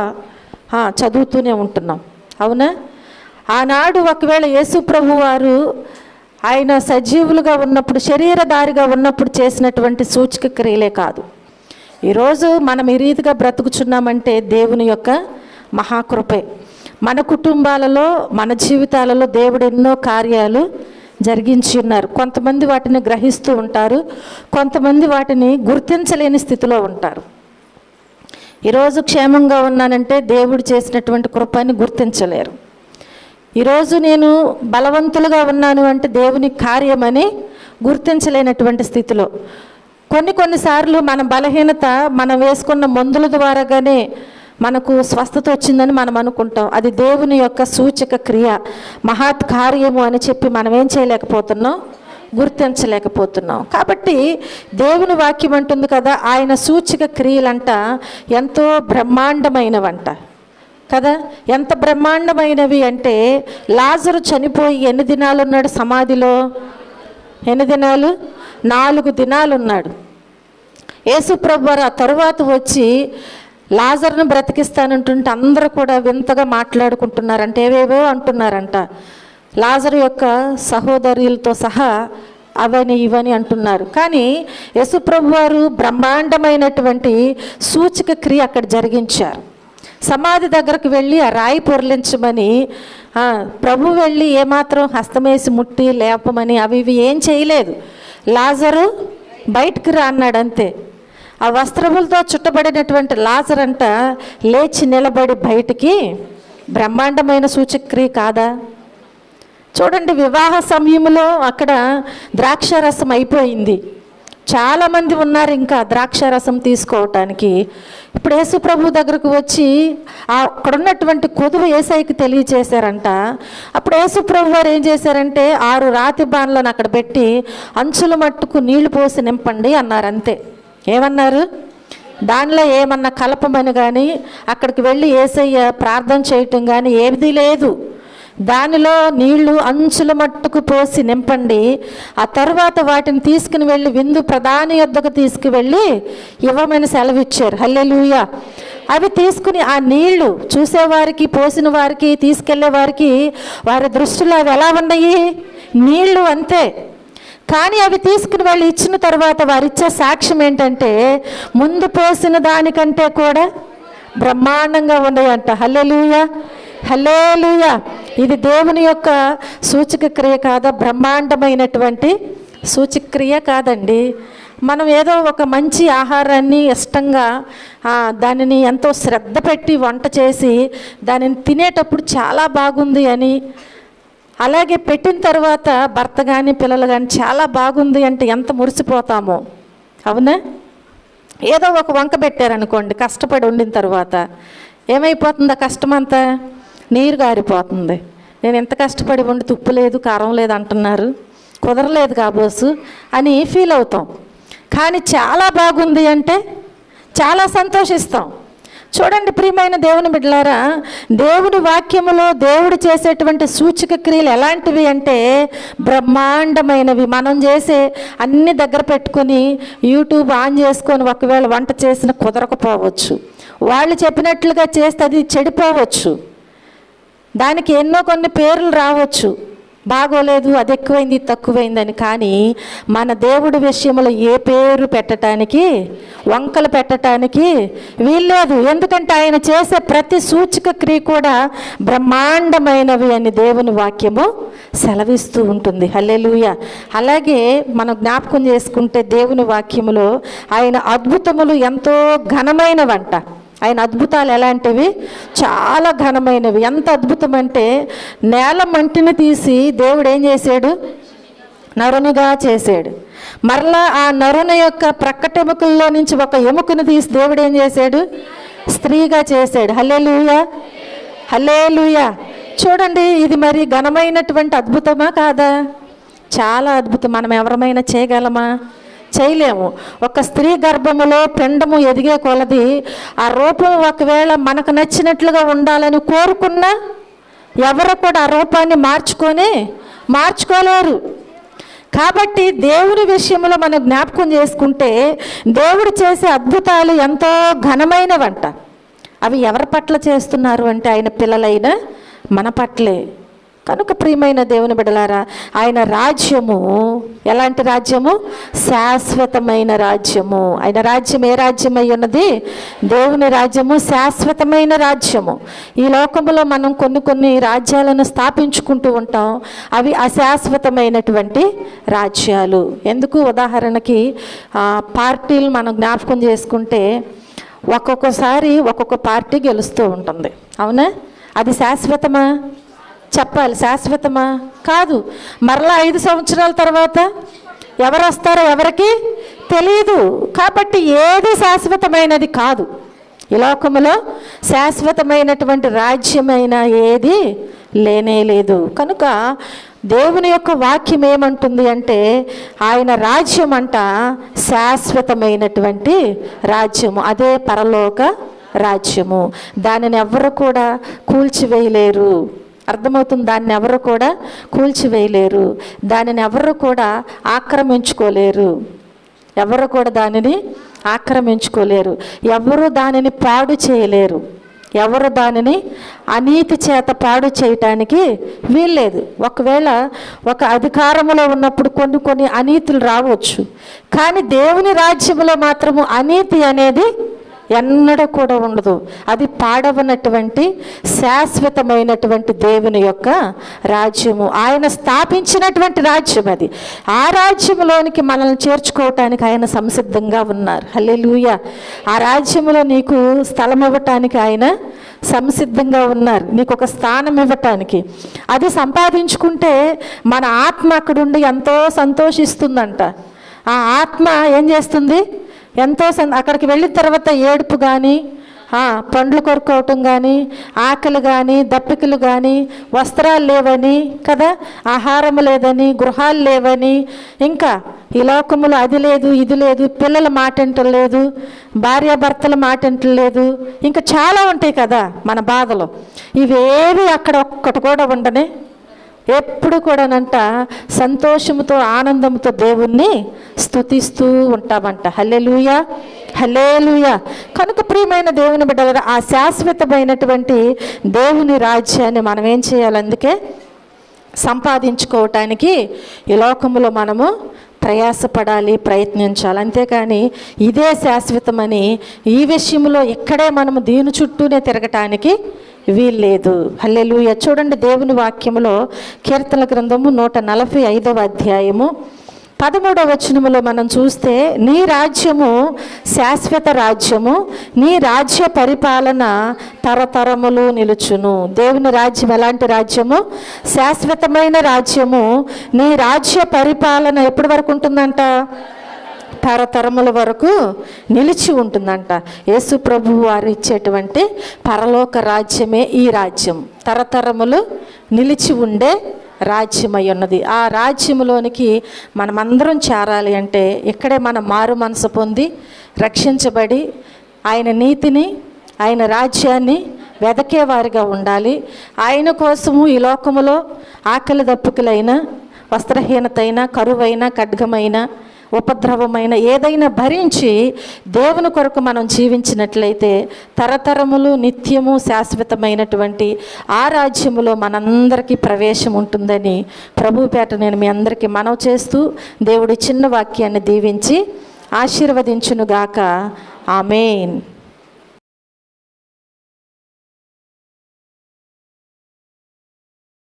చదువుతూనే ఉంటున్నాం. అవునా? ఆనాడు ఒకవేళ యేసు ప్రభు వారు ఆయన సజీవులుగా ఉన్నప్పుడు, శరీరధారిగా ఉన్నప్పుడు చేసినటువంటి సూచక క్రియలే కాదు. ఈరోజు మనం ఈ రీతిగా బ్రతుకుచున్నామంటే దేవుని యొక్క మహాకృపే. మన కుటుంబాలలో, మన జీవితాలలో దేవుడు ఎన్నో కార్యాలు జరిగించి ఉన్నారు. కొంతమంది వాటిని గ్రహిస్తూ ఉంటారు, కొంతమంది వాటిని గుర్తించలేని స్థితిలో ఉంటారు. ఈరోజు క్షేమంగా ఉన్నానంటే దేవుడు చేసినటువంటి కృపని గుర్తించలేరు. ఈరోజు నేను బలవంతులుగా ఉన్నాను అంటే దేవుని కార్యమని గుర్తించలేనటువంటి స్థితిలో. కొన్నిసార్లు మన బలహీనత మనం వేసుకున్న మందుల ద్వారాగానే మనకు స్వస్థత వచ్చిందని మనం అనుకుంటాం. అది దేవుని యొక్క సూచక క్రియ, మహత్ కార్యము అని చెప్పి మనం ఏం చేయలేకపోతున్నాం, గుర్తించలేకపోతున్నాం. కాబట్టి దేవుని వాక్యం అంటుంది కదా, ఆయన సూచక క్రియలంట ఎంతో బ్రహ్మాండమైనవంట కదా. ఎంత బ్రహ్మాండమైనవి అంటే, లాజరు చనిపోయి ఎన్ని దినాలు ఉన్నాడు సమాధిలో? ఎన్ని దినాలు? 4 దినాలు ఉన్నాడు. యేసు ప్రభువారు ఆ తరువాత వచ్చి లాజరును బ్రతికిస్తానంటుంటే అందరూ కూడా వింతగా మాట్లాడుకుంటున్నారంట, ఏవేవో అంటున్నారంట. లాజరు యొక్క సహోదరులతో సహా అవని ఇవని అంటున్నారు. కానీ యేసు ప్రభువారు బ్రహ్మాండమైనటువంటి సూచక క్రియ అక్కడ జరిగించారు. సమాధి దగ్గరకు వెళ్ళి ఆ రాయి పొరలించమని ప్రభు వెళ్ళి ఏమాత్రం హస్తమేసి ముట్టి లేపమని అవి ఇవి ఏం చేయలేదు. లాజరు బయటకు రా అన్నాడు అంతే. ఆ వస్త్రములతో చుట్టబడినటువంటి లాజర్ అంట లేచి నిలబడి బయటికి. బ్రహ్మాండమైన సూచక్రియ కాదా? చూడండి, వివాహ సమయంలో అక్కడ ద్రాక్షారసం అయిపోయింది. చాలామంది ఉన్నారు ఇంకా ద్రాక్షారసం తీసుకోవటానికి. ఇప్పుడు యేసు ప్రభు దగ్గరకు వచ్చి అక్కడ ఉన్నటువంటి కొదువ యేసయ్యకి తెలియచేశారంట. అప్పుడు యేసు ప్రభు వారు ఏం చేశారంటే 6 రాతి బాణలను అక్కడ పెట్టి అంచుల మట్టుకు నీళ్లు పోసి నింపండి అన్నారు అంతే. ఏమన్నారు? దానిలో ఏమన్నా కలపమని కానీ, అక్కడికి వెళ్ళి యేసయ్య ప్రార్థన చేయటం కానీ ఏది లేదు. దానిలో నీళ్లు అంచుల మట్టుకు పోసి నింపండి. ఆ తర్వాత వాటిని తీసుకుని వెళ్ళి విందు ప్రధాని యొద్దకు తీసుకువెళ్ళి ఇవ్వమని సెలవిచ్చారు. హల్లెలూయా. అవి తీసుకుని ఆ నీళ్లు చూసేవారికి, పోసిన వారికి, తీసుకెళ్లే వారికి వారి దృష్టిలో అవి ఎలా ఉన్నాయి? నీళ్లు అంతే. కానీ అవి తీసుకుని వాళ్ళు ఇచ్చిన తర్వాత వారిచ్చే సాక్ష్యం ఏంటంటే ముందు పోసిన దానికంటే కూడా బ్రహ్మాండంగా ఉన్నాయంట. హల్లెలూయా, హల్లెలూయా. ఇది దేవుని యొక్క సూచక క్రియ కాదా? బ్రహ్మాండమైనటువంటి సూచక క్రియ కాదండి. మనం ఏదో ఒక మంచి ఆహారాన్ని ఇష్టంగా దానిని ఎంతో శ్రద్ధ పెట్టి వంట చేసి దానిని తినేటప్పుడు చాలా బాగుంది అని, అలాగే పెట్టిన తర్వాత భర్త కానీ పిల్లలు కానీ చాలా బాగుంది అంటే ఎంత మురిసిపోతామో. అవునా? ఏదో ఒక వంక పెట్టారనుకోండి, కష్టపడి వండిన తర్వాత ఏమైపోతుంది? ఆ కష్టమంతా నీరు గారిపోతుంది. నేను ఎంత కష్టపడి వండి ఉప్పు లేదు, కారం లేదు అంటున్నారు, కుదరలేదు కాబోసు అని ఫీల్ అవుతాం. కానీ చాలా బాగుంది అంటే చాలా సంతోషిస్తాం. చూడండి ప్రియమైన దేవుని బిడ్డలారా, దేవుని వాక్యములో దేవుడు చేసేటువంటి సూచక క్రియలు ఎలాంటివి అంటే బ్రహ్మాండమైనవి. మనం చేసే అన్ని దగ్గర పెట్టుకొని యూట్యూబ్ ఆన్ చేసుకొని ఒకవేళ వంట చేసిన కుదరకపోవచ్చు, వాళ్ళు చెప్పినట్లుగా చేస్తే అది చెడిపోవచ్చు, దానికి ఎన్నో కొన్ని పేర్లు రావచ్చు, బాగోలేదు, అది ఎక్కువైంది, తక్కువైందని. కానీ మన దేవుడి విషయంలో ఏ పేరు పెట్టడానికి, వంకలు పెట్టడానికి వీల్లేదు. ఎందుకంటే ఆయన చేసే ప్రతి సూచక క్రియ కూడా బ్రహ్మాండమైనవి అని దేవుని వాక్యము సెలవిస్తూ ఉంటుంది. హల్లెలూయా. అలాగే మనం జ్ఞాపకం చేసుకుంటే దేవుని వాక్యములో ఆయన అద్భుతములు ఎంతో ఘనమైనవంట. ఆయన అద్భుతాలు ఎలాంటివి? చాలా ఘనమైనవి. ఎంత అద్భుతం అంటే నేల మంటిని తీసి దేవుడు ఏం చేశాడు? నరునిగా చేశాడు. మరలా ఆ నరుని యొక్క ప్రక్కటెముకల్లో నుంచి ఒక ఎముకను తీసి దేవుడు ఏం చేశాడు? స్త్రీగా చేశాడు. హల్లెలూయా, హల్లెలూయా. చూడండి, ఇది మరి ఘనమైనటువంటి అద్భుతమా కాదా? చాలా అద్భుతం. మనం ఎవరమైనా చేయగలమా? చేయలేము. ఒక స్త్రీ గర్భములో పిండము ఎదిగే కొలది ఆ రూపం ఒకవేళ మనకు నచ్చినట్లుగా ఉండాలని కోరుకున్నా ఎవరు కూడా ఆ రూపాన్ని మార్చుకోలేరు. కాబట్టి దేవుని విషయంలో మనం జ్ఞాపకం చేసుకుంటే దేవుడు చేసే అద్భుతాలు ఎంతో ఘనమైనవంట. అవి ఎవరి పట్ల చేస్తున్నారు అంటే ఆయన పిల్లలైన మన పట్లే. కనుక ప్రియమైన దేవుని బిడ్డలారా, ఆయన రాజ్యము ఎలాంటి రాజ్యము? శాశ్వతమైన రాజ్యము. ఆయన రాజ్యం ఏ రాజ్యం అయి ఉన్నది? దేవుని రాజ్యము శాశ్వతమైన రాజ్యము. ఈ లోకంలో మనం కొన్ని రాజ్యాలను స్థాపించుకుంటూ ఉంటాం, అవి అశాశ్వతమైనటువంటి రాజ్యాలు. ఎందుకు? ఉదాహరణకి పార్టీలు మనం జ్ఞాపకం చేసుకుంటే ఒక్కొక్కసారి ఒక్కొక్క పార్టీ గెలుస్తూ ఉంటుంది, అవునా? అది శాశ్వతమా? చెప్పాలి, శాశ్వతమా? కాదు. మరలా 5 సంవత్సరాల తర్వాత ఎవరు వస్తారో ఎవరికి తెలియదు. కాబట్టి ఏది శాశ్వతమైనది కాదు. ఈ లోకములో శాశ్వతమైనటువంటి రాజ్యమైన ఏది లేనే లేదు. కనుక దేవుని యొక్క వాక్యం ఏమంటుంది అంటే ఆయన రాజ్యం అంట శాశ్వతమైనటువంటి రాజ్యము. అదే పరలోక రాజ్యము. దానిని ఎవరు కూడా కూల్చివేయలేరు. అర్థమవుతుంది? దాన్ని ఎవరు కూడా కూల్చివేయలేరు, దానిని ఎవరు కూడా ఆక్రమించుకోలేరు. ఎవరు కూడా దానిని ఆక్రమించుకోలేరు. ఎవరు దానిని పాడు చేయలేరు. ఎవరు దానిని అనీతి చేత పాడు చేయటానికి వీల్లేదు. ఒకవేళ ఒక అధికారంలో ఉన్నప్పుడు కొన్ని అనీతులు రావచ్చు, కానీ దేవుని రాజ్యంలో మాత్రము అనీతి అనేది ఎన్నడూ కూడా ఉండదు. అది పాడవనటువంటి శాశ్వతమైనటువంటి దేవుని యొక్క రాజ్యము. ఆయన స్థాపించినటువంటి రాజ్యం అది. ఆ రాజ్యంలోనికి మనల్ని చేర్చుకోవటానికి ఆయన సంసిద్ధంగా ఉన్నారు. హల్లెలూయా. ఆ రాజ్యంలో నీకు స్థలం ఇవ్వటానికి ఆయన సంసిద్ధంగా ఉన్నారు, నీకు ఒక స్థానం ఇవ్వటానికి. అది సంపాదించుకుంటే మన ఆత్మ అక్కడుండి ఎంతో సంతోషిస్తుందంట. ఆ ఆత్మ ఏం చేస్తుంది? ఎంతో అక్కడికి వెళ్ళిన తర్వాత ఏడుపు కానీ, పండ్లు కొరుకోవటం కానీ, ఆకలి కానీ, దప్పికలు కానీ, వస్త్రాలు లేవని కదా, ఆహారం లేదని, గృహాలు లేవని, ఇంకా ఈ లోకములో అది లేదు ఇది లేదు, పిల్లల మాట వింటలేదు, భార్యాభర్తల మాట వింటలేదు, ఇంకా చాలా ఉంటాయి కదా మన బాధలు. ఇవేవి అక్కడ ఒక్కటి కూడా ఉండనే. ఎప్పుడు కూడానంట సంతోషముతో ఆనందంతో దేవుణ్ణి స్తుతిస్తూ ఉంటామంట. హల్లెలూయా, హల్లెలూయా. కనుక ప్రియమైన దేవుని బిడ్డలారా, ఆ శాశ్వతమైనటువంటి దేవుని రాజ్యాన్ని మనం ఏం చేయాలి? అందుకే సంపాదించుకోవటానికి ఈ లోకములో మనము ప్రయాసపడాలి, ప్రయత్నించాలి. అంతేకాని ఇదే శాశ్వతమని ఈ విషయంలో ఇక్కడే మనము దీని చుట్టూనే తిరగటానికి వీల్లేదు. హల్లెలూయా. చూడండి దేవుని వాక్యములో కీర్తన గ్రంథము 145వ అధ్యాయము 13వ వచనములో మనం చూస్తే, నీ రాజ్యము శాశ్వత రాజ్యము, నీ రాజ్య పరిపాలన తరతరములు నిలుచును. దేవుని రాజ్యం ఎలాంటి రాజ్యము? శాశ్వతమైన రాజ్యము. నీ రాజ్య పరిపాలన ఎప్పటి వరకు ఉంటుందంట? తరతరముల వరకు నిలిచి ఉంటుందంట. యేసు ప్రభువు వారు ఇచ్చేటువంటి పరలోక రాజ్యమే ఈ రాజ్యం. తరతరములు నిలిచి ఉండే రాజ్యమై ఉన్నది. ఆ రాజ్యములోనికి మనమందరం చేరాలి అంటే ఇక్కడే మనం మారు మనసు పొంది రక్షించబడి ఆయన నీతిని, ఆయన రాజ్యాన్ని వెదకేవారిగా ఉండాలి. ఆయన కోసము ఈ లోకములో ఆకలి దప్పుకులైన, వస్త్రహీనతైన, కరువైన, ఖడ్గమైన, ఉపద్రవమైన ఏదైనా భరించి దేవుని కొరకు మనం జీవించినట్లయితే తరతరములు నిత్యము శాశ్వతమైనటువంటి ఆ రాజ్యములో మనందరికీ ప్రవేశం ఉంటుందని ప్రభుపేట నేను మీ అందరికీ మనవి చేస్తూ దేవుడి చిన్న వాక్యాన్ని దీవించి ఆశీర్వదించునుగాక. ఆమేన్.